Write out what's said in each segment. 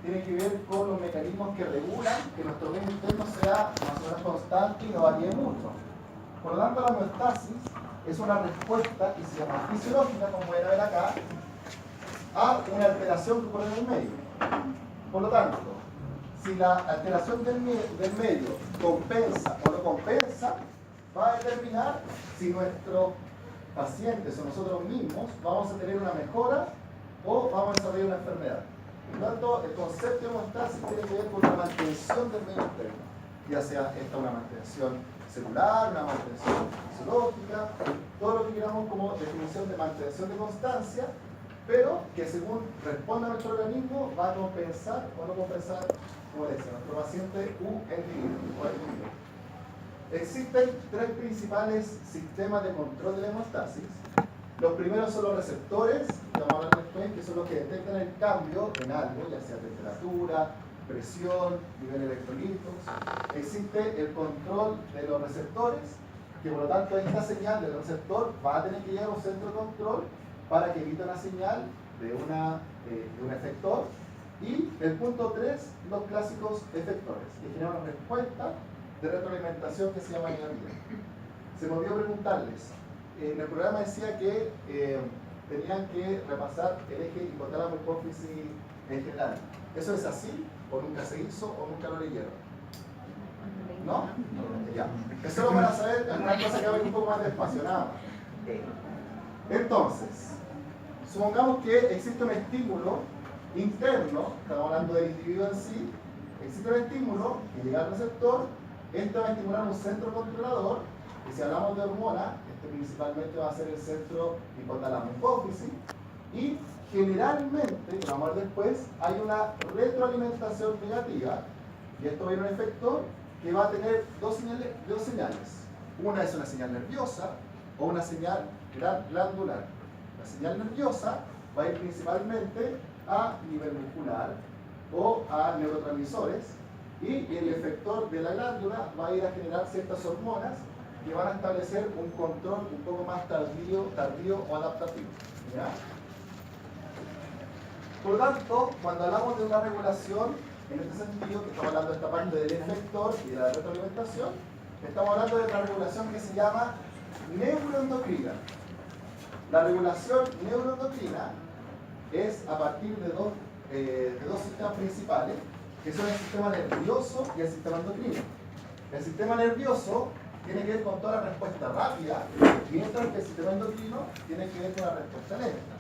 tiene que ver con los mecanismos que regulan que nuestro medio interno sea más o menos constante y no varíe mucho. Por lo tanto, la homeostasis es una respuesta que se llama fisiológica, como pueden ver acá, a una alteración que ocurre en el medio. Por lo tanto, si la alteración del medio compensa o no compensa, va a determinar si nuestros pacientes o nosotros mismos vamos a tener una mejora o vamos a desarrollar una enfermedad. Por lo tanto, el concepto de homeostasis tiene que ver con la mantención del medio interno, ya sea esta una mantención celular, una mantención fisiológica, todo lo que queramos como definición de mantención de constancia, pero que según responda a nuestro organismo va a compensar o no compensar, como decía, nuestro paciente u individuo. Existen tres principales sistemas de control de la hemostasis. Los primeros son los receptores, que vamos a hablar después, que son los que detectan el cambio en algo, ya sea temperatura, presión, nivel de electrolitos. Existe el control de los receptores, que por lo tanto esta señal del receptor va a tener que llegar a un centro de control para que evite una señal de un efector. Y el punto 3, los clásicos efectores, que generan una respuesta de retroalimentación que se llama negativa. Se me olvidó preguntarles, en el programa decía que tenían que repasar el eje hipotálamo hipófisis en general. ¿Eso es así? ¿O nunca se hizo? ¿O nunca lo leyeron? ¿No? Ya. Es solo para saber alguna cosa que va a ir un poco más despacio, nada más. Entonces, supongamos que existe un estímulo interno, estamos hablando del individuo en sí, existe un estímulo que llega al receptor, este va a estimular un centro controlador, y si hablamos de hormona, este principalmente va a ser el centro hipotálamo hipófisis, y generalmente, lo vamos a ver después, hay una retroalimentación negativa, y esto va a ir a un efector que va a tener dos señales. Una es una señal nerviosa o una señal glandular. La señal nerviosa va a ir principalmente a nivel muscular o a neurotransmisores, y el efector de la glándula va a ir a generar ciertas hormonas que van a establecer un control un poco más tardío o adaptativo. ¿Ya? Por lo tanto, cuando hablamos de una regulación, en este sentido, que estamos hablando de esta parte del efector y de la retroalimentación, estamos hablando de una regulación que se llama neuroendocrina. La regulación neuroendocrina es a partir de dos sistemas principales, que son el sistema nervioso y el sistema endocrino. El sistema nervioso tiene que ver con toda la respuesta rápida, mientras que el sistema endocrino tiene que ver con la respuesta lenta.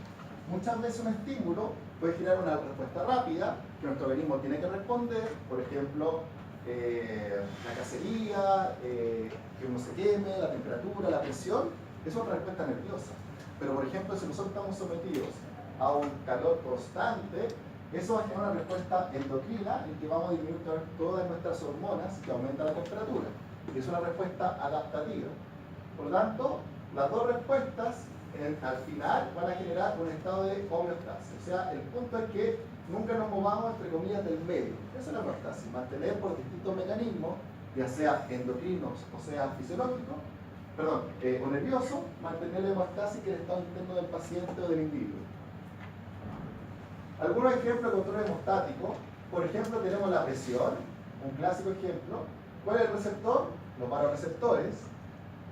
Muchas veces un estímulo puede generar una respuesta rápida que nuestro organismo tiene que responder, por ejemplo, la cacería, que uno se queme, la temperatura, la presión, es una respuesta nerviosa. Pero por ejemplo, si nosotros estamos sometidos a un calor constante, eso va a generar una respuesta endocrina en que vamos a disminuir todas nuestras hormonas que aumentan la temperatura. Y es una respuesta adaptativa. Por lo tanto, las dos respuestas al final van a generar un estado de homeostasis. O sea, el punto es que nunca nos movamos, entre comillas, del medio. Esa es la homeostasis, mantener por distintos mecanismos, ya sea endocrinos o sea fisiológicos, o nervioso, mantener la homeostasis que es el estado interno del paciente o del individuo. Algunos ejemplos de control hemostático, por ejemplo, tenemos la presión, un clásico ejemplo. ¿Cuál es el receptor? Los vasoreceptores,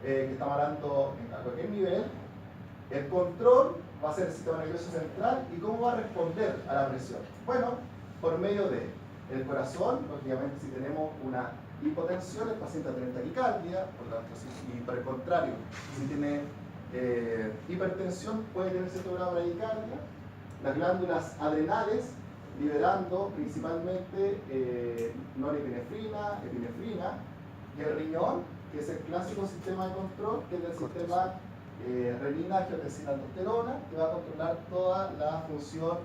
que estamos hablando a cualquier nivel. El control va a ser el sistema nervioso central. ¿Y cómo va a responder a la presión? Bueno, por medio de el corazón, lógicamente si tenemos una hipotensión, el paciente va a tener taquicardia, por lo tanto, y por el contrario, si tiene hipertensión, puede tener cierto grado de bradicardia. Las glándulas adrenales, liberando principalmente norepinefrina, epinefrina, y el riñón, que es el clásico sistema de control, que es el sistema renina, angiotensina, aldosterona, que va a controlar toda la función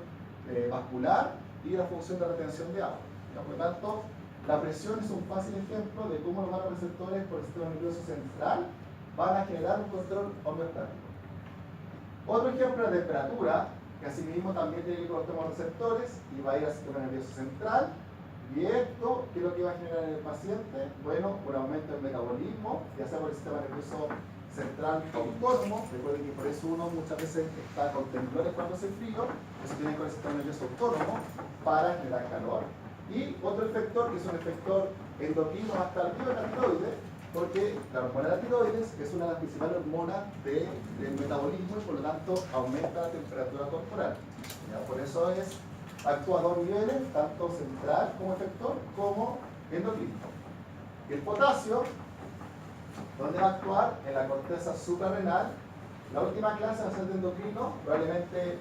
vascular y la función de retención de agua. Por lo tanto, la presión es un fácil ejemplo de cómo los vasoreceptores por el sistema nervioso central van a generar un control homeostático. Otro ejemplo es la temperatura, que asimismo también tiene que ir con los termorreceptores y va a ir al sistema nervioso central. Y esto, ¿qué es lo que va a generar en el paciente? Bueno, un aumento del metabolismo, ya sea por el sistema nervioso central autónomo. Recuerden que por eso uno muchas veces está con temblores cuando hace frío, eso tiene con el sistema nervioso autónomo, para generar calor. Y otro efector, que es un efector endocrino más tardío de la tiroides, porque la hormona de la tiroides es una de las principales hormonas del metabolismo y por lo tanto aumenta la temperatura corporal. ¿Ya? Por eso actúa a dos niveles, tanto central como efector, como endocrino. El potasio, ¿dónde va a actuar? En la corteza suprarrenal. La última clase va a ser de endocrino, probablemente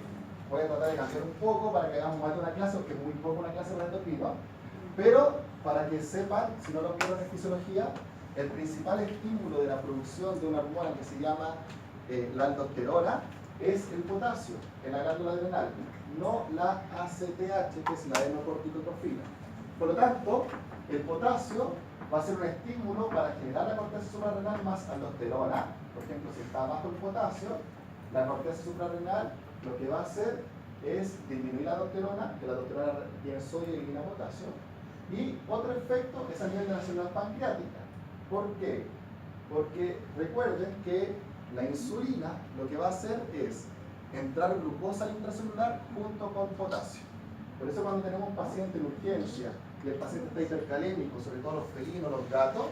voy a tratar de cambiar un poco para que hagamos más de una clase, porque es muy poco una clase para endocrino, pero para que sepan, si no lo vieron en fisiología, el principal estímulo de la producción de una hormona que se llama la aldosterona es el potasio en la glándula adrenal, no la ACTH, que es la adenocorticotrofina. Por lo tanto, el potasio va a ser un estímulo para generar la corteza suprarrenal más aldosterona. Por ejemplo, si está bajo el potasio, la corteza suprarrenal lo que va a hacer es disminuir la aldosterona, que la aldosterona tiene sodio y elimina potasio. Y otro efecto es a nivel de las células pancreáticas. ¿Por qué? Porque recuerden que la insulina lo que va a hacer es entrar glucosa al intracelular junto con potasio. Por eso cuando tenemos un paciente en urgencia y el paciente está hipercalémico, sobre todo los felinos, los gatos,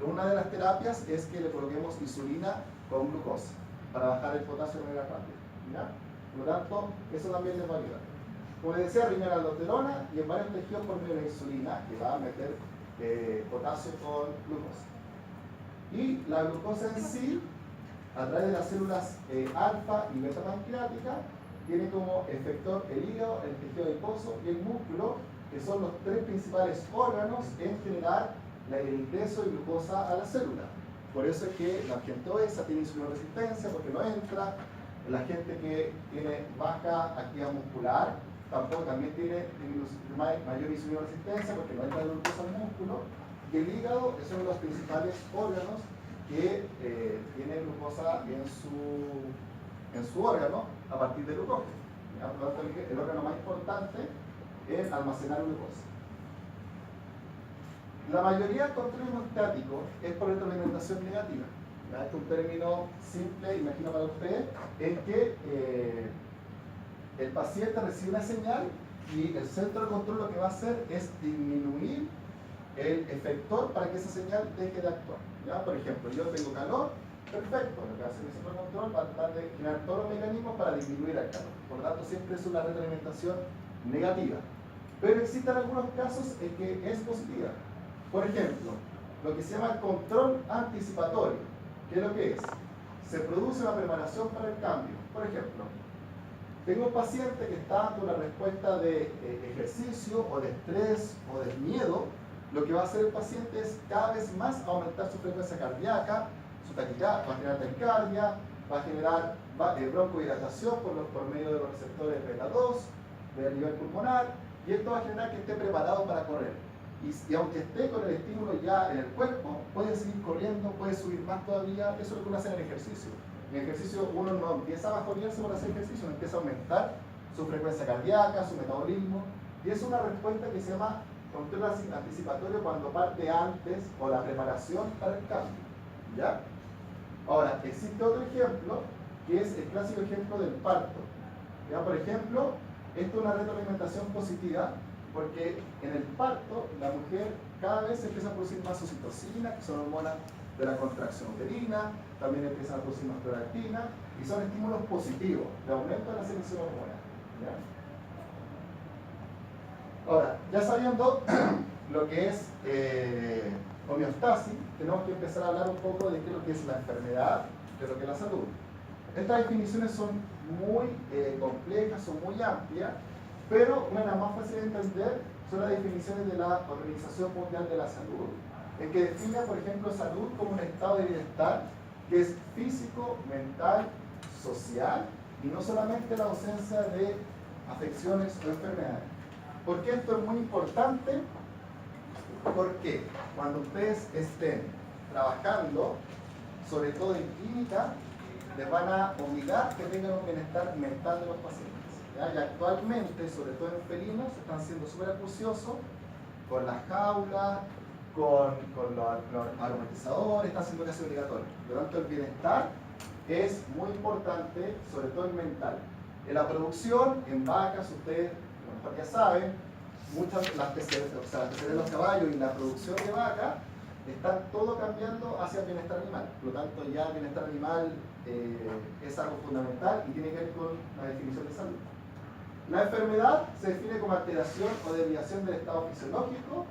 una de las terapias es que le coloquemos insulina con glucosa para bajar el potasio de manera rápida. ¿Ya? Por lo tanto, eso también les va a ayudar. Como les decía, primero la aldosterona y en varios tejidos por medio de la insulina, que va a meter potasio con glucosa. Y la glucosa en sí, a través de las células alfa y beta pancreática, tiene como efector el hígado, el tejido adiposo y el músculo, que son los tres principales órganos en generar el ingreso de glucosa a la célula. Por eso es que la gente obesa tiene insulinoresistencia porque no entra, la gente que tiene baja actividad muscular también tiene mayor insulinoresistencia porque no entra glucosa al músculo, y el hígado es uno de los principales órganos que tiene glucosa en su órgano a partir del glucógeno. Por lo tanto, el órgano más importante es almacenar glucosa. La mayoría del control hemostático es por retroalimentación negativa. Este es un término simple, imagino para ustedes, en que el paciente recibe una señal y el centro de control lo que va a hacer es disminuir el efector para que esa señal deje de actuar. ¿Ya? Por ejemplo, yo tengo calor, perfecto, lo que va a hacer el centro de control va a tratar de generar todos los mecanismos para disminuir el calor. Por lo tanto, siempre es una retroalimentación negativa. Pero existen algunos casos en que es positiva. Por ejemplo, lo que se llama el control anticipatorio. ¿Qué es lo que es? Se produce una preparación para el cambio. Por ejemplo, tengo un paciente que está dando una respuesta de ejercicio o de estrés o de miedo. Lo que va a hacer el paciente es cada vez más aumentar su frecuencia cardíaca, su taquicardia, va a generar taquicardia, va a generar broncohidratación por medio de los receptores beta 2, del nivel pulmonar, y esto va a generar que esté preparado para correr. Y aunque esté con el estímulo ya en el cuerpo, puede seguir corriendo, puede subir más todavía. Eso es lo que uno hace en el ejercicio. En el ejercicio uno no empieza a bajonearse por hacer ejercicio, uno empieza a aumentar su frecuencia cardíaca, su metabolismo, y es una respuesta que se llama control anticipatorio cuando parte antes o la preparación para el cambio. ¿Ya? Ahora, existe otro ejemplo que es el clásico ejemplo del parto. ¿Ya? Por ejemplo, esto es una retroalimentación positiva porque en el parto la mujer cada vez empieza a producir más oxitocina, que son hormonas de la contracción uterina, también empieza a producir más prolactina y son estímulos positivos de aumento de la secreción hormonal. ¿Ya? Ahora, ya sabiendo lo que es homeostasis, tenemos que empezar a hablar un poco de qué es lo que es la enfermedad, de lo que es la salud. Estas definiciones son muy complejas, son muy amplias, pero una de las más fáciles de entender son las definiciones de la Organización Mundial de la Salud, en que define, por ejemplo, salud como un estado de bienestar que es físico, mental, social y no solamente la ausencia de afecciones o enfermedades. ¿Por qué esto es muy importante? Porque cuando ustedes estén trabajando, sobre todo en clínica, les van a obligar que tengan un bienestar mental de los pacientes. ¿Ya? Y actualmente, sobre todo en felinos, están siendo súper acuciosos con las jaulas, con los aromatizadores, están siendo casi obligatorios. Por lo tanto, el bienestar es muy importante, sobre todo el mental. En la producción, en vacas, ustedes, mejor ya saben, muchas las PCB, o sea, las PCB de los caballos y la producción de vaca están todo cambiando hacia el bienestar animal. Por lo tanto, ya el bienestar animal es algo fundamental y tiene que ver con la definición de salud. La enfermedad se define como alteración o desviación del estado fisiológico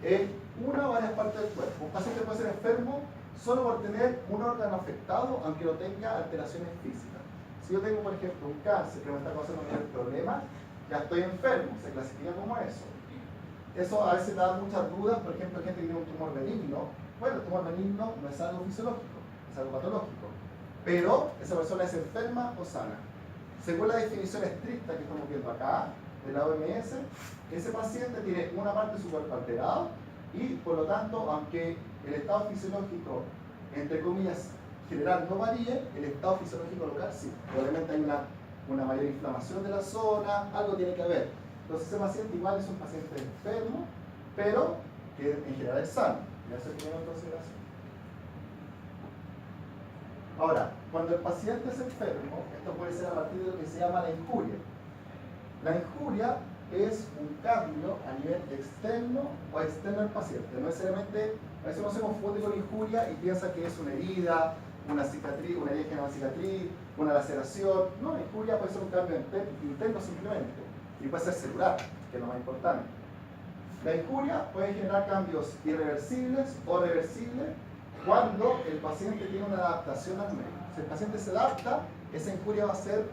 en una o varias partes del cuerpo. Un paciente puede ser enfermo solo por tener un órgano afectado, aunque no tenga alteraciones físicas. Si yo tengo, por ejemplo, un cáncer que me está causando un problema, ya estoy enfermo, se clasifica como eso. Eso a veces da muchas dudas, por ejemplo, gente que tiene un tumor benigno. Bueno, el tumor benigno no es algo fisiológico, es algo patológico. Pero esa persona es enferma o sana. Según la definición estricta que estamos viendo acá, de la OMS, ese paciente tiene una parte de su cuerpo alterada y, por lo tanto, aunque el estado fisiológico, entre comillas, general no varíe, el estado fisiológico local sí. Probablemente hay una mayor inflamación de la zona, algo tiene que haber. Entonces ese paciente igual es un paciente enfermo, pero que en general es sano. Y eso hay que tener en consideración. Ahora, cuando el paciente es enfermo, esto puede ser a partir de lo que se llama la injuria. La injuria es un cambio a nivel externo o externo al paciente. No necesariamente, a veces uno se confunde con injuria y piensa que es una herida, una cicatriz, una herida que una cicatriz, una laceración. No, la injuria puede ser un cambio interno simplemente. Y puede ser celular, que es lo más importante. La injuria puede generar cambios irreversibles o reversibles cuando el paciente tiene una adaptación al medio. Si el paciente se adapta, esa injuria va a ser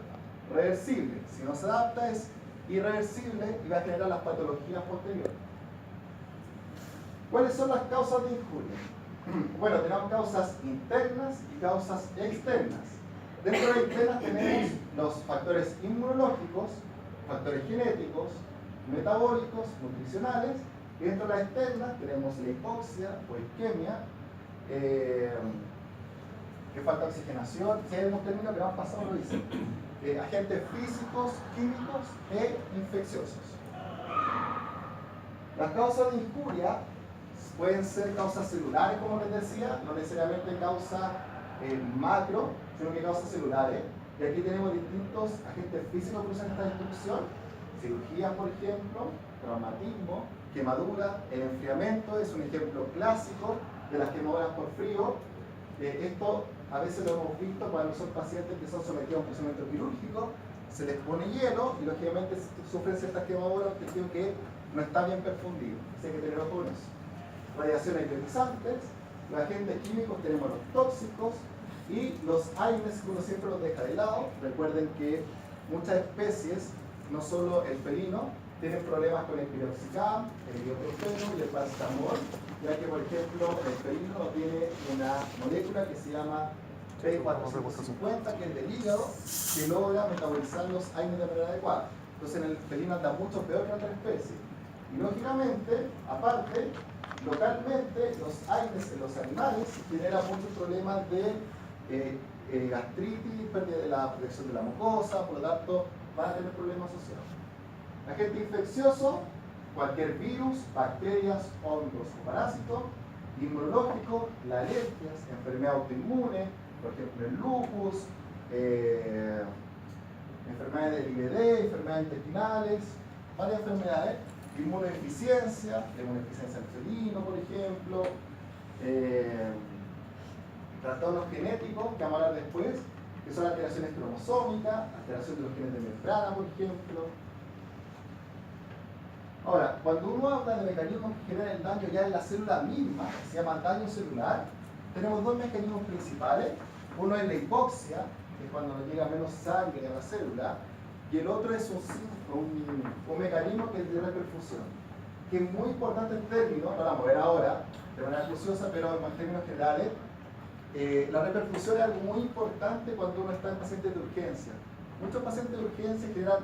reversible. Si no se adapta, es irreversible y va a generar las patologías posteriores. ¿Cuáles son las causas de injuria? Bueno, tenemos causas internas y causas externas. Dentro de internas tenemos los factores inmunológicos, factores genéticos, metabólicos, nutricionales, y dentro de las externas tenemos la hipoxia o isquemia, que falta oxigenación, si hay algún término que más pasado lo dicen, agentes físicos, químicos e infecciosos. Las causas de injuria pueden ser causas celulares, como les decía, no necesariamente causas macro, sino que causas celulares. Y aquí tenemos distintos agentes físicos que usan esta destrucción: cirugías, por ejemplo, traumatismo, quemadura, el enfriamiento es un ejemplo clásico de las quemaduras por frío. Esto a veces lo hemos visto cuando son pacientes que son sometidos a un procedimiento quirúrgico, se les pone hielo y lógicamente sufren ciertas quemaduras, un tejido que no está bien perfundido. Así que hay que tener ojo con eso. Radiaciones ionizantes, los agentes químicos tenemos los tóxicos y los aires que uno siempre los deja de lado. Recuerden que muchas especies, no solo el felino, tienen problemas con el piroxicam, el ibuprofeno y el paracetamol, ya que, por ejemplo, el felino tiene una molécula que se llama P450, que es del hígado, que logra metabolizar los AINES de manera adecuada. Entonces, en el felino anda mucho peor que otras especies. Y lógicamente, aparte, localmente, los AINES en los animales generan muchos problemas de gastritis, pérdida de la protección de la mucosa, por lo tanto, van a tener problemas asociados. Agente infeccioso, cualquier virus, bacterias, hongos o parásitos. Inmunológico, las alergias, enfermedad autoinmune, por ejemplo el lupus, enfermedades del IBD, enfermedades intestinales, varias enfermedades. Inmunodeficiencia, inmunodeficiencia del felino, por ejemplo. Trastornos genéticos, que vamos a hablar después, que son alteraciones cromosómicas, alteración de los genes de membrana, por ejemplo. Ahora, cuando uno habla de mecanismos que generan el daño ya en la célula misma, que se llama daño celular, tenemos dos mecanismos principales. Uno es la hipoxia, que es cuando nos llega menos sangre a la célula, y el otro es un mecanismo que es de reperfusión, que es muy importante el término, no lo vamos a ver ahora de manera curiosa, pero en términos generales, la reperfusión es algo muy importante cuando uno está en pacientes de urgencia. Muchos pacientes de urgencia generan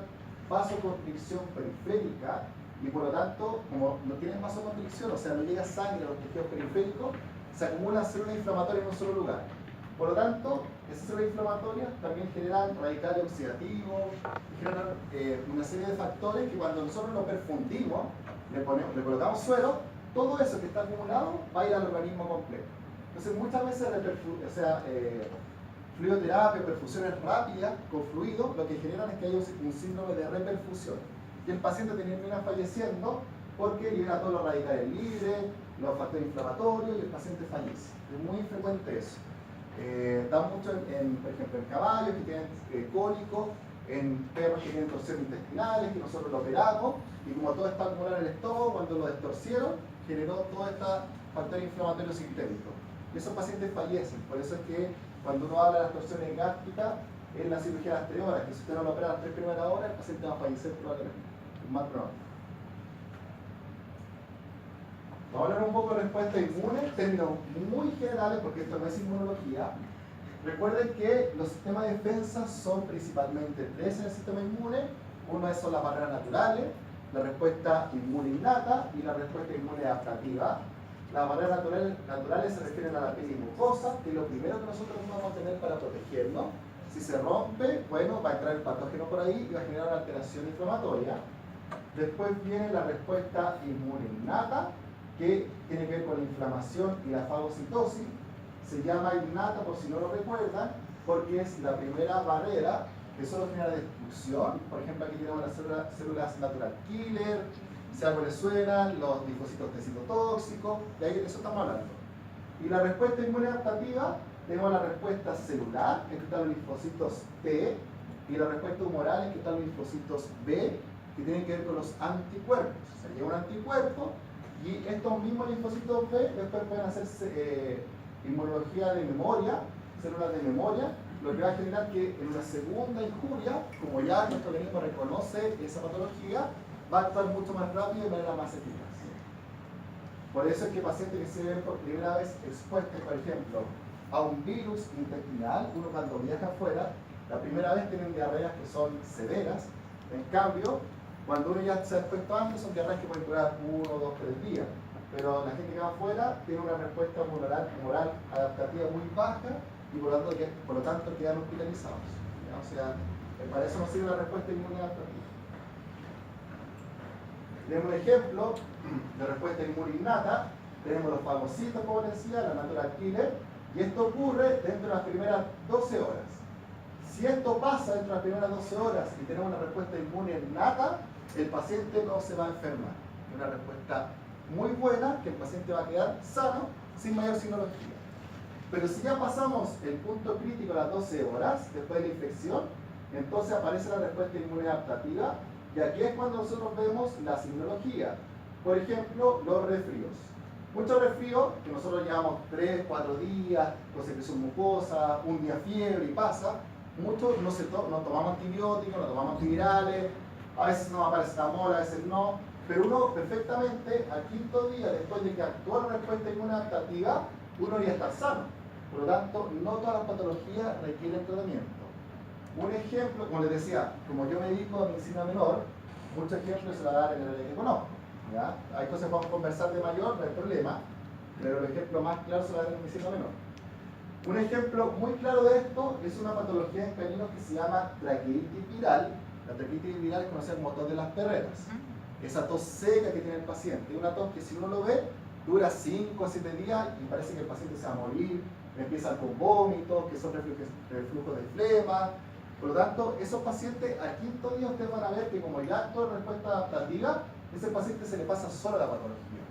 vasoconstricción periférica y por lo tanto, como no tienen vasoconstricción, o sea, no llega sangre a los tejidos periféricos, se acumulan células inflamatorias en un solo lugar. Por lo tanto, esas células inflamatorias también generan radicales oxidativos, generan una serie de factores que cuando nosotros lo perfundimos, le colocamos suero, todo eso que está acumulado va a ir al organismo completo. Entonces muchas veces fluidoterapia, perfusiones rápidas con fluido, lo que generan es que haya un síndrome de reperfusión. y el paciente termina falleciendo porque libera todos los radicales libres, los factores inflamatorios y el paciente fallece. Es muy frecuente eso. Da mucho, por ejemplo, en caballos que tienen cólico, en perros que tienen torsiones intestinales, que nosotros lo operamos, y como todo está acumulado en el estómago, cuando lo destorcieron, generó todos estos factores inflamatorios sistémicos. Y esos pacientes fallecen. Por eso es que cuando uno habla de las torsiones gástricas, en la cirugía de las 3 horas, que si usted no lo opera las 3 primeras horas, el paciente va a fallecer probablemente. Es más probable. Vamos a hablar un poco de respuesta inmune, términos muy generales, porque esto no es inmunología. Recuerden que los sistemas de defensa son principalmente 3 en el sistema inmune. Uno son las barreras naturales, la respuesta inmune innata y la respuesta inmune adaptativa. Las barreras naturales se refieren a la piel y mucosa, que es lo primero que nosotros vamos a tener para protegernos. Si se rompe, bueno, va a entrar el patógeno por ahí y va a generar una alteración inflamatoria. Después viene la respuesta inmune innata, que tiene que ver con la inflamación y la fagocitosis. Se llama innata, por si no lo recuerdan, porque es la primera barrera que solo genera destrucción. Por ejemplo, aquí tenemos las células natural killer, si algo les suena, los linfocitos T citotóxicos, de ahí de eso estamos hablando. Y la respuesta inmune adaptativa, tenemos la respuesta celular, en que están los linfocitos T, y la respuesta humoral, en que están los linfocitos B, que tienen que ver con los anticuerpos. O sea, llega un anticuerpo, y estos mismos linfocitos B después pueden hacer inmunología de memoria, células de memoria, lo que va a generar que en una segunda injuria, como ya nuestro organismo reconoce esa patología, va a actuar mucho más rápido y de manera más eficaz. Por eso es que pacientes que se ven por primera vez expuestos, por ejemplo, a un virus intestinal, uno cuando viaja afuera, la primera vez tienen diarreas que son severas. En cambio, cuando uno ya se ha expuesto antes, son diarreas que pueden durar 1, 2, 3 días. Pero la gente que va afuera tiene una respuesta humoral adaptativa muy baja y por lo tanto quedan hospitalizados. ¿Ya? O sea, para eso nos sirve la respuesta inmune adaptativa. Tenemos un ejemplo de respuesta inmune innata. Tenemos los fagocitos, como les decía, la natural killer, y esto ocurre dentro de las primeras 12 horas. Si esto pasa dentro de las primeras 12 horas y tenemos una respuesta inmune innata, el paciente no se va a enfermar. Es una respuesta muy buena, que el paciente va a quedar sano, sin mayor signología. Pero si ya pasamos el punto crítico a las 12 horas, después de la infección, entonces aparece la respuesta inmune adaptativa, y aquí es cuando nosotros vemos la signología. Por ejemplo, los resfríos. Muchos resfríos, que nosotros llevamos 3, 4 días, con secreción mucosa, un día fiebre y pasa, muchos no tomamos antibióticos, no tomamos antivirales, a veces no aparece paracetamol, a veces no, pero uno perfectamente al 5.º día, después de que actúa la respuesta inmune adaptativa, uno ya está sano. Por lo tanto, no todas las patologías requieren tratamiento. Un ejemplo, como les decía, como yo me dedico a medicina menor, muchos ejemplos se van a dar en el área que conozco. ¿Ya? Hay cosas que podemos conversar de mayor, no hay problema, pero el ejemplo más claro se va a dar en medicina menor. Un ejemplo muy claro de esto es una patología en caninos que se llama traqueitis viral. La traqueitis viral es conocida como tos de las perreras. Esa tos seca que tiene el paciente, una tos que si uno lo ve, dura 5 a 7 días y parece que el paciente se va a morir, empiezan con vómitos, que son reflujos de flema. Por lo tanto, esos pacientes al 5.º día ustedes van a ver que como ya actuó en respuesta adaptativa, ese paciente se le pasa sola la patología.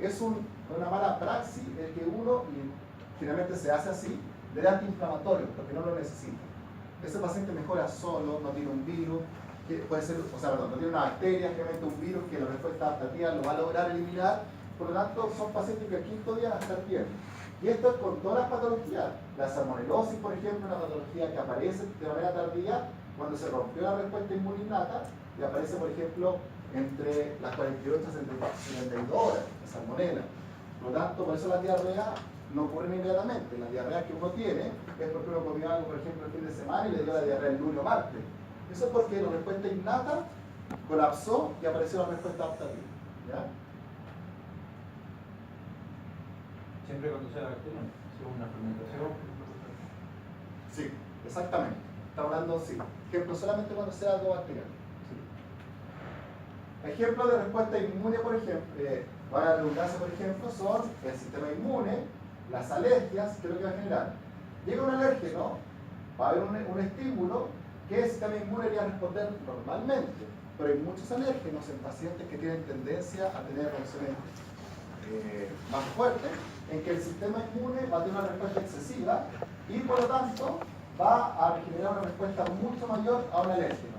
Es una mala praxis el que uno, y generalmente se hace así, le da antiinflamatorios porque no lo necesita. Ese paciente mejora solo, no tiene un virus, que puede ser, no tiene una bacteria, generalmente un virus que la respuesta adaptativa lo va a lograr eliminar. Por lo tanto, son pacientes que al 5.º día van a estar bien. Y esto es con todas las patologías. La salmonelosis, por ejemplo, una patología que aparece de manera tardía cuando se rompió la respuesta inmune innata y aparece, por ejemplo, entre las 48 y 72 horas, la salmonela. Por lo tanto, por eso las diarreas no ocurren inmediatamente. Las diarreas que uno tiene es porque uno comió algo, por ejemplo, el fin de semana y le dio la diarrea el lunes o martes. Eso es porque la respuesta innata colapsó y apareció la respuesta adaptativa. ¿Ya? Siempre cuando sea bacteriana, si es una fermentación. Sí, exactamente. Está hablando, sí. Ejemplo, solamente cuando sea algo bacteriano. Sí. Ejemplos de respuesta inmune, por ejemplo, para la redundancia, por ejemplo, son el sistema inmune, las alergias, que es lo que va a generar. Llega un alérgeno, va a haber un estímulo que el sistema inmune debería responder normalmente. pero hay muchos alérgenos en pacientes que tienen tendencia a tener reacciones más fuertes, en que el sistema inmune va a tener una respuesta excesiva y por lo tanto va a generar una respuesta mucho mayor a un alérgeno.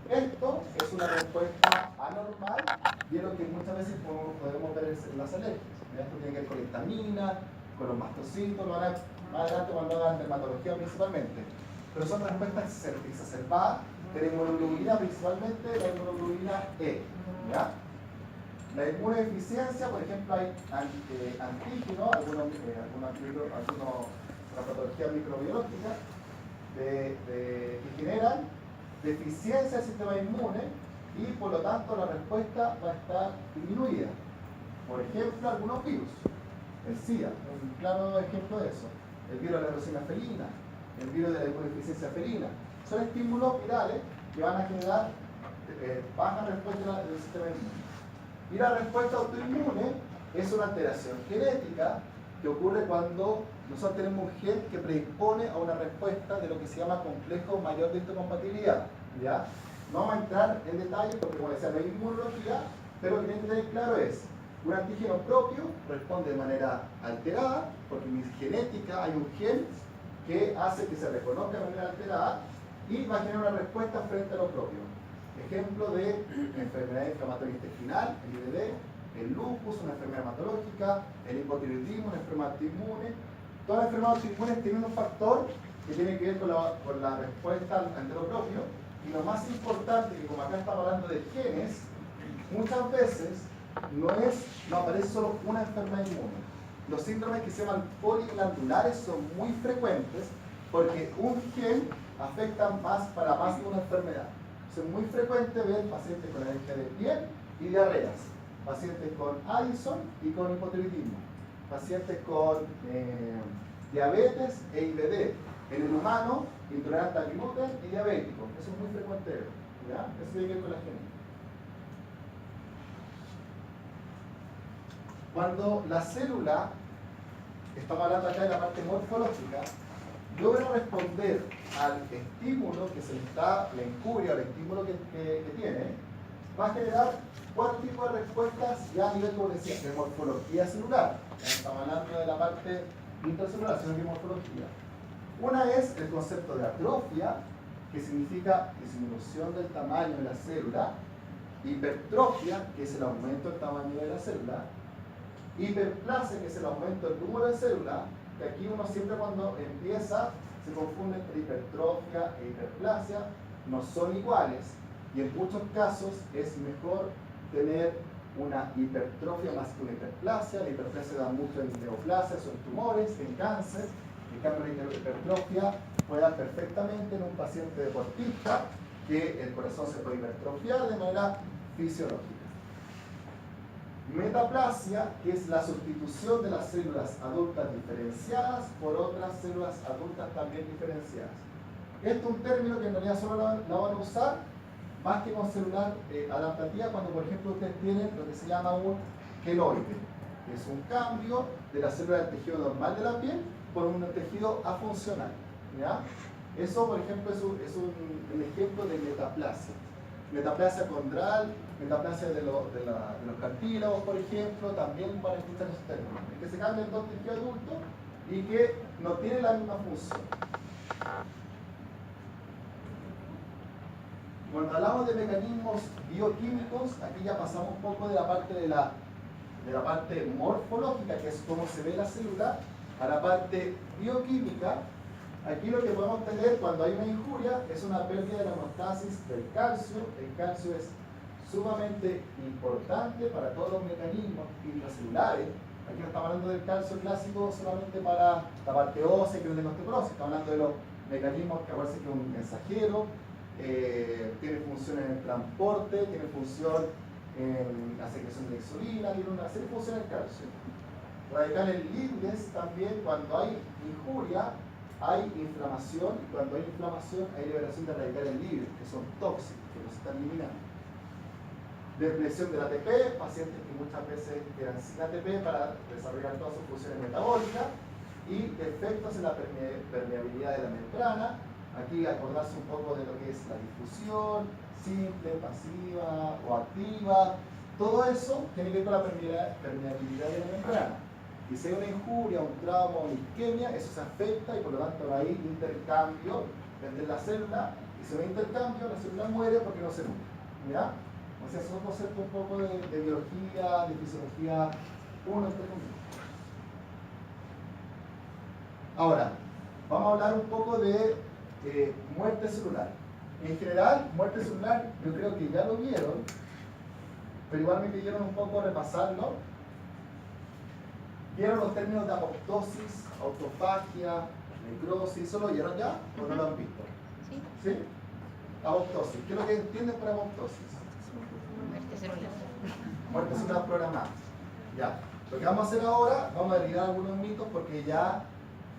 Esto es una respuesta anormal y es lo que muchas veces podemos ver en las alergias. Esto tiene que ver con la histamina, con los mastocitos, lo van a ver más adelante cuando hagan dermatología principalmente. Pero son respuestas exacerbadas de la inmunoglobulina, principalmente la inmunoglobulina E. ¿Ya? La inmunodeficiencia, por ejemplo, hay antígenos, algunos patologías microbiológicas que generan deficiencia del sistema inmune y por lo tanto la respuesta va a estar disminuida. Por ejemplo, algunos virus, el SIDA, un claro ejemplo de eso, el virus de la leucemia felina, el virus de la inmunodeficiencia felina, son estímulos virales que van a generar baja respuesta del sistema inmune. Y la respuesta autoinmune es una alteración genética que ocurre cuando nosotros tenemos un gen que predispone a una respuesta de lo que se llama complejo mayor de histocompatibilidad. ¿Ya? No vamos a entrar en detalle porque, como decía, no hay inmunología, pero lo que tienen que tener claro es un antígeno propio responde de manera alterada, porque en mi genética hay un gen que hace que se reconozca de manera alterada y va a generar una respuesta frente a lo propio. Ejemplo de enfermedad inflamatoria intestinal, el IBD, el lupus, una enfermedad hematológica, el hipotiroidismo, una enfermedad autoinmune. Todas las enfermedades autoinmunes tienen un factor que tiene que ver con la respuesta ante lo propio. Y lo más importante, que como acá estamos hablando de genes, muchas veces no aparece solo una enfermedad inmune. Los síndromes que se llaman poliglandulares son muy frecuentes porque un gen afecta para más de una enfermedad. Es muy frecuente ver pacientes con alergia de piel y diarreas, pacientes con Addison y con hipotiroidismo, pacientes con diabetes e IBD. En el humano, intolerante al gluten y diabético. Eso es muy frecuente. ¿Ya? Eso tiene que ver con la genética. Cuando la célula, estamos hablando acá de la parte morfológica, logra responder al estímulo que se le está, la injuria, al estímulo que tiene, va a generar 4 tipos de respuestas ya a nivel, como decía, de morfología celular. Ya estamos hablando de la parte intracelular, sino que morfología. Una es el concepto de atrofia, que significa disminución del tamaño de la célula, hipertrofia, que es el aumento del tamaño de la célula, hiperplasia, que es el aumento del número de células, que aquí uno siempre cuando empieza se confunde entre hipertrofia e hiperplasia, no son iguales, y en muchos casos es mejor tener una hipertrofia más que una hiperplasia. La hiperplasia da mucho en neoplasias o en tumores, en cáncer. En cambio, la hipertrofia puede dar perfectamente en un paciente deportista que el corazón se puede hipertrofiar de manera fisiológica. Metaplasia, que es la sustitución de las células adultas diferenciadas por otras células adultas también diferenciadas. Este es un término que en realidad solo lo van a usar más que con celular adaptativa cuando, por ejemplo, ustedes tienen lo que se llama un queloide, que es un cambio de la célula del tejido normal de la piel por un tejido afuncional. ¿Ya? Eso, por ejemplo, es un ejemplo de metaplasia. Metaplasia condral, metaplasia de los cartílagos, por ejemplo, también van a escuchar esos términos. Es que se cambian dos tejidos adultos y que no tienen la misma función. Cuando hablamos de mecanismos bioquímicos, aquí ya pasamos un poco de la parte morfológica, que es cómo se ve la célula, a la parte bioquímica. Aquí lo que podemos tener cuando hay una injuria es una pérdida de la homeostasis del calcio. El calcio es sumamente importante para todos los mecanismos intracelulares. Aquí no estamos hablando del calcio clásico solamente para la parte ósea, que es de la osteoporosis. Estamos hablando de los mecanismos que parece que es un mensajero, tiene función en el transporte, tiene función en la secreción de insulina, tiene una serie de funciones en el calcio. Radicales libres también, cuando hay injuria, hay inflamación, y cuando hay inflamación hay liberación de radicales libres, que son tóxicos, que los están eliminando. Depresión del ATP, pacientes que muchas veces quedan sin ATP para desarrollar todas sus funciones metabólicas, y defectos en la permeabilidad de la membrana. Aquí acordarse un poco de lo que es la difusión, simple, pasiva o activa. Todo eso tiene que ver con la permeabilidad de la membrana. Y si hay una injuria, un trauma, una isquemia, eso se afecta y por lo tanto hay intercambio entre la célula. Y si no hay intercambio, la célula muere porque no se nutre. ¿Ya? O sea, son conceptos un poco de biología, de fisiología, uno entre comillas. Ahora, vamos a hablar un poco de muerte celular. En general, muerte celular, yo creo que ya lo vieron, pero igual me pidieron un poco repasarlo. ¿Vieron los términos de apoptosis, autofagia, necrosis? ¿Eso lo vieron ya o no lo han visto? Sí. ¿Sí? Apoptosis. ¿Qué es lo que entienden por apoptosis? Muerte celular. Muerte celular programada. Ya. Lo que vamos a hacer ahora, vamos a derribar algunos mitos porque ya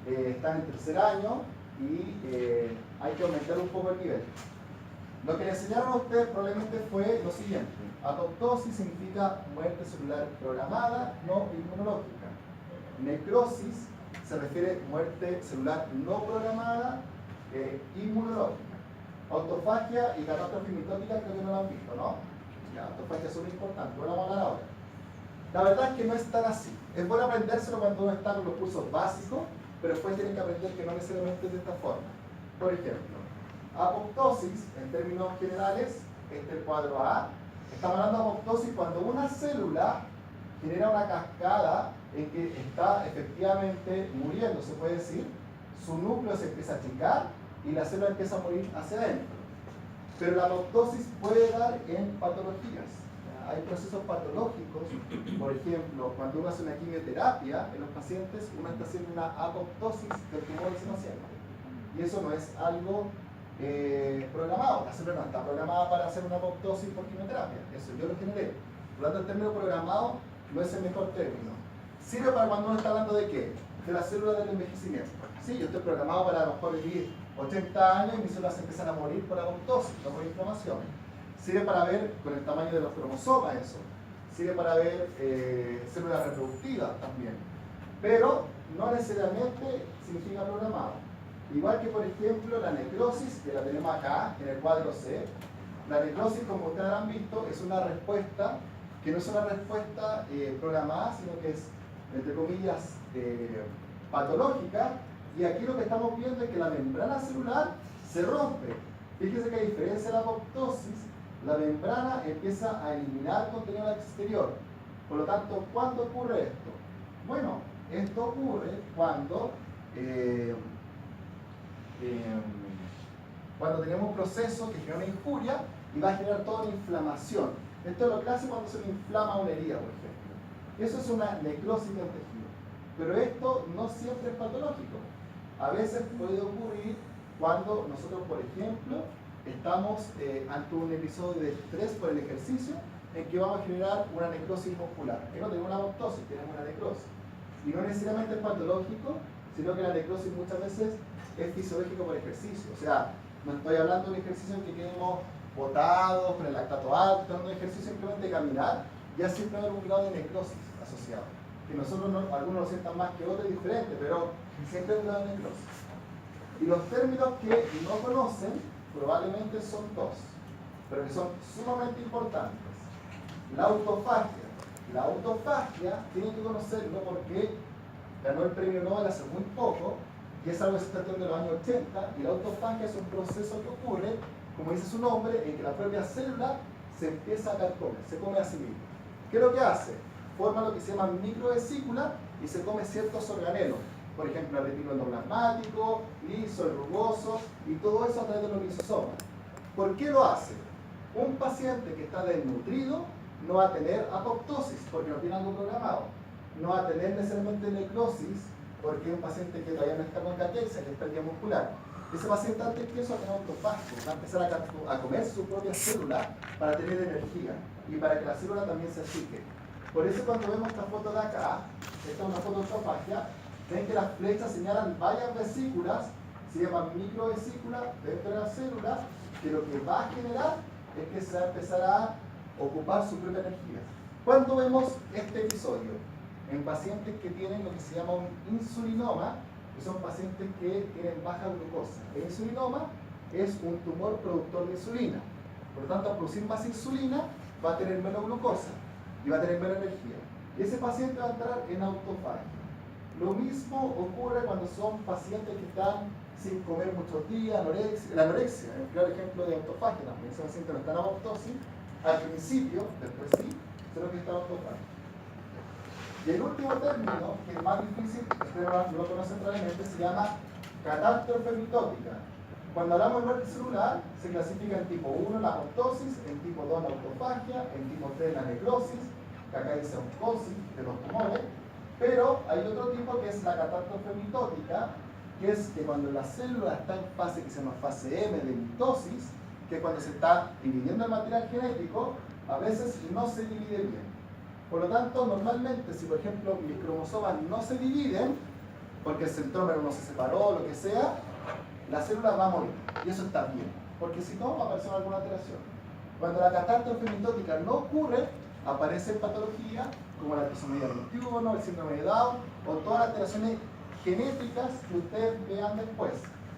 están en tercer año y hay que aumentar un poco el nivel. Lo que le enseñaron a ustedes probablemente fue lo siguiente. Apoptosis significa muerte celular programada, no inmunológica. Necrosis se refiere a muerte celular no programada, inmunológica. Autofagia y catástrofe mitótica creo que no lo han visto, ¿no? Ya, autofagia es súper importante, lo vamos a hablar ahora. La verdad es que no es tan así. Es bueno aprendérselo cuando uno está con los cursos básicos, pero después tienen que aprender que no necesariamente es de esta forma. Por ejemplo, apoptosis, en términos generales, este es el cuadro A. Estamos hablando de apoptosis cuando una célula genera una cascada en que está efectivamente muriendo, se puede decir. Su núcleo se empieza a achicar y la célula empieza a morir hacia adentro. Pero la apoptosis puede dar en patologías. Hay procesos patológicos, por ejemplo, cuando uno hace una quimioterapia en los pacientes, uno está haciendo una apoptosis del tumor de ese paciente. Y eso no es algo programado. La célula no está programada para hacer una apoptosis por quimioterapia. Eso yo lo generé. Por lo tanto, el término programado no es el mejor término. Sirve para cuando uno está hablando de qué? De las células del envejecimiento. Sí, yo estoy programado para a lo mejor vivir 80 años y mis células empiezan a morir por apoptosis, no por inflamación. Sirve para ver con el tamaño de los cromosomas eso. Sirve para ver células reproductivas también. Pero no necesariamente significa programado. Igual que por ejemplo la necrosis, que la tenemos acá en el cuadro C. La necrosis, como ustedes han visto, es una respuesta que no es una respuesta programada, sino que es, entre comillas, patológica. Y aquí lo que estamos viendo es que la membrana celular se rompe. Fíjense que a diferencia de la apoptosis, la membrana empieza a eliminar contenido al exterior. Por lo tanto, ¿cuándo ocurre esto? Bueno, esto ocurre cuando tenemos un proceso que genera una injuria y va a generar toda una inflamación. Esto es lo clásico cuando se le inflama una herida, por ejemplo. Eso es una necrosis del tejido. Pero esto no siempre es patológico. A veces puede ocurrir cuando nosotros, por ejemplo, estamos ante un episodio de estrés por el ejercicio en que vamos a generar una necrosis muscular. Que no tenemos una apoptosis, tenemos una necrosis. Y no necesariamente es patológico, sino que la necrosis muchas veces es fisiológico por ejercicio. O sea, no estoy hablando de un ejercicio en que quedemos botados, con el lactato alto, estoy hablando de un ejercicio simplemente de caminar, ya siempre va a haber un grado de necrosis asociado. Que nosotros, algunos lo sientan más que otros, es diferente, pero siempre hay un grado de necrosis. Y los términos que no conocen probablemente son dos, pero que son sumamente importantes. La autofagia. La autofagia tienen que conocerlo porque ganó el premio Nobel hace muy poco, y es algo que se está haciendo en los años 80, y la autofagia es un proceso que ocurre, como dice su nombre, en que la propia célula se empieza a carcomer, se come a sí misma. ¿Qué es lo que hace? Forma lo que se llama microvesícula y se come ciertos organelos. Por ejemplo, el retículo endoplasmático, liso, el rugoso, y todo eso a través de los lisosomas. ¿Por qué lo hace? Un paciente que está desnutrido no va a tener apoptosis, porque no tiene algo programado. No va a tener necesariamente necrosis, porque es un paciente que todavía no está con caquexia, que es pérdida muscular. Ese paciente antes que eso va a tener autofagia, va a empezar a comer su propia célula para tener energía y para que la célula también se achique. Por eso cuando vemos esta foto de acá, esta es una foto de autofagia, ven que las flechas señalan varias vesículas, se llaman microvesículas dentro de la célula, que lo que va a generar es que se va a empezar a ocupar su propia energía. ¿Cuándo vemos este episodio? En pacientes que tienen lo que se llama un insulinoma, que son pacientes que tienen baja glucosa. El insulinoma es un tumor productor de insulina. Por lo tanto, al producir más insulina, va a tener menos glucosa y va a tener menos energía. Y ese paciente va a entrar en autofagia. Lo mismo ocurre cuando son pacientes que están sin comer muchos días, la anorexia, el claro ejemplo de autofagia también. Ese paciente no está en apoptosis al principio, después sí, sino que está en autofagia. Y el último término, que es más difícil, ustedes no lo conocen realmente, se llama catástrofe mitótica. Cuando hablamos de muerte celular, se clasifica en tipo 1 la apoptosis, en tipo 2 la autofagia, en tipo 3 la necrosis, que acá dice oncosis de los tumores, pero hay otro tipo que es la catástrofe mitótica, que es que cuando la célula está en fase que se llama fase M de mitosis, que es cuando se está dividiendo el material genético, a veces no se divide bien. Por lo tanto, normalmente, si por ejemplo mis cromosomas no se dividen, porque el centrómero no se separó o lo que sea, la célula va a morir. Y eso está bien, porque si no, va a aparecer alguna alteración. Cuando la catástrofe mitótica no ocurre, aparecen patologías como la trisomía 21, el síndrome de Down, o todas las alteraciones genéticas que ustedes vean después,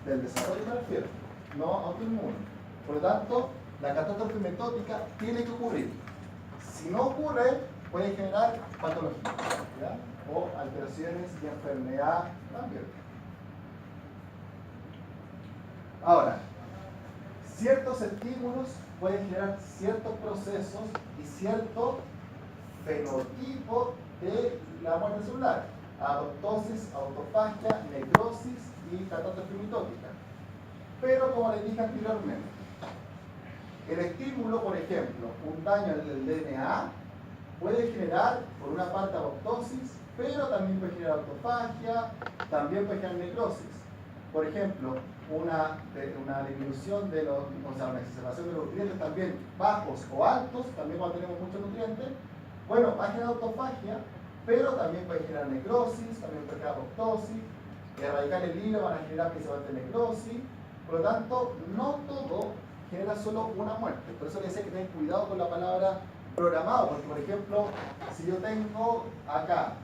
del desarrollo me refiero, no autoinmune. Por lo tanto, la catástrofe mitótica tiene que ocurrir. Si no ocurre, puede generar patología, ¿ya? O alteraciones y enfermedad también. Ahora, ciertos estímulos pueden generar ciertos procesos y cierto fenotipo de la muerte celular: apoptosis, autofagia, necrosis y catástrofe mitótica. Pero como les dije anteriormente, el estímulo, por ejemplo, un daño del DNA, puede generar, por una parte, apoptosis, pero también puede generar autofagia, también puede generar necrosis. Por ejemplo, una disminución de los, o sea, una exacerbación de los nutrientes también bajos o altos, también cuando tenemos muchos nutrientes, bueno, va a generar autofagia, pero también puede generar necrosis, también puede generar apoptosis, radicales libres van a generar principalmente necrosis. Por lo tanto, no todo genera solo una muerte. Por eso les decía que tengan cuidado con la palabra programado, porque por ejemplo, si yo tengo acá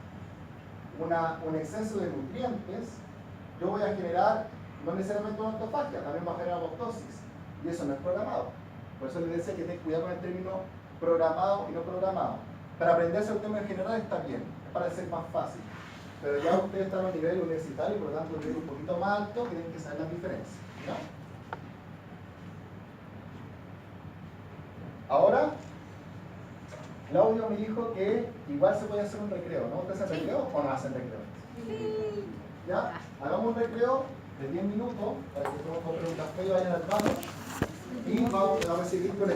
un exceso de nutrientes, yo voy a generar no necesariamente una autofagia, también va a generar apoptosis, y eso no es programado. Por eso les decía que tengan cuidado con el término programado y no programado. Para aprenderse el tema en general está bien, es para ser más fácil, pero ya ustedes están a nivel universitario y por lo tanto un nivel un poquito más alto, que tienen que saber las diferencias, ¿no? Ahora, Claudio me dijo que igual se puede hacer un recreo, ¿no? ¿Ustedes hacen recreo o no hacen recreo? Sí. ¿Ya? Hagamos un recreo de 10 minutos para que todos compren un café y vayan al baño y vamos a seguir con el